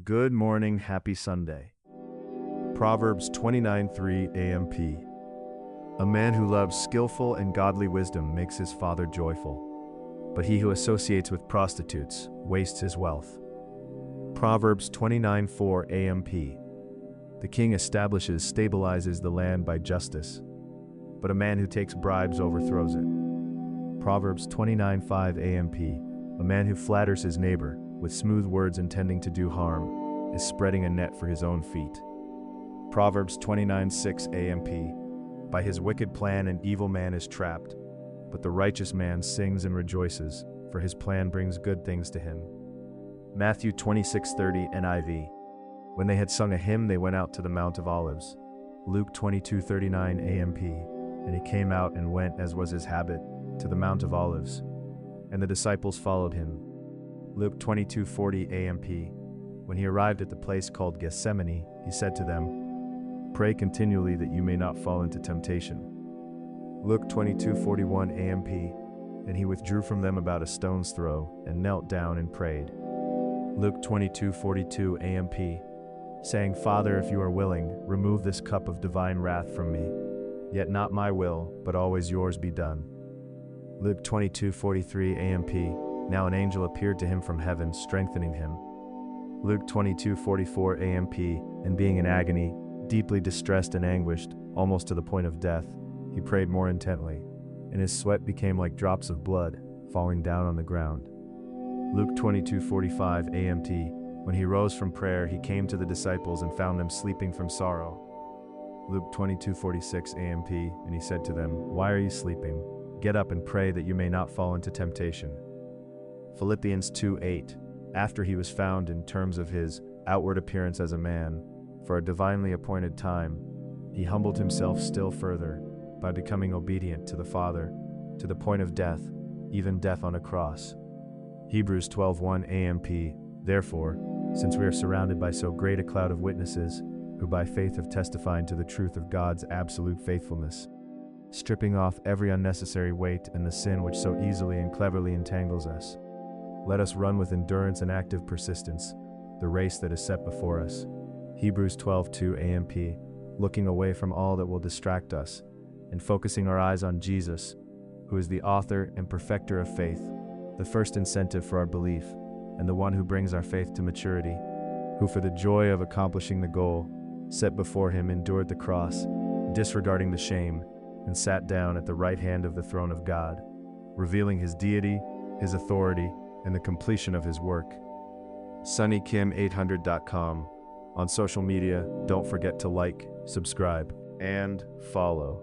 Good morning, happy Sunday. Proverbs 29:3 AMP. A man who loves skillful and godly wisdom makes his father joyful, but he who associates with prostitutes wastes his wealth. Proverbs 29:4 AMP. The king stabilizes the land by justice, but a man who takes bribes overthrows it. Proverbs 29:5 AMP. A man who flatters his neighbor with smooth words intending to do harm is spreading a net for his own feet. Proverbs 29:6 AMP. By his wicked plan an evil man is trapped, but the righteous man sings and rejoices, for his plan brings good things to him. Matthew 26:30 NIV. When they had sung a hymn they went out to the Mount of Olives. Luke 22:39 AMP. And he came out and went, as was his habit, to the Mount of Olives, and the disciples followed him. Luke 22:40 AMP. When he arrived at the place called Gethsemane, he said to them, "Pray continually that you may not fall into temptation." Luke 22:41 AMP. And he withdrew from them about a stone's throw, and knelt down and prayed. Luke 22:42 AMP. Saying, "Father, if you are willing, remove this cup of divine wrath from me. Yet not my will, but always yours be done." Luke 22:43 AMP. Now an angel appeared to him from heaven, strengthening him. Luke 22:44 AMP. And being in agony, deeply distressed and anguished, almost to the point of death, he prayed more intently, and his sweat became like drops of blood, falling down on the ground. Luke 22:45 AMT. When he rose from prayer, he came to the disciples and found them sleeping from sorrow. Luke 22:46 AMP. And he said to them, "Why are you sleeping? Get up and pray that you may not fall into temptation." Philippians 2:8. After he was found in terms of his outward appearance as a man, for a divinely appointed time, he humbled himself still further by becoming obedient to the Father, to the point of death, even death on a cross. Hebrews 12:1 AMP. Therefore, since we are surrounded by so great a cloud of witnesses, who by faith have testified to the truth of God's absolute faithfulness, stripping off every unnecessary weight and the sin which so easily and cleverly entangles us, let us run with endurance and active persistence the race that is set before us. Hebrews 12:2 AMP. Looking away from all that will distract us and focusing our eyes on Jesus, who is the author and perfecter of faith, the first incentive for our belief, and the one who brings our faith to maturity, who for the joy of accomplishing the goal set before him endured the cross, disregarding the shame, and sat down at the right hand of the throne of God, revealing his deity, his authority, and the completion of his work. SunnyKim800.com. On social media, don't forget to like, subscribe, and follow.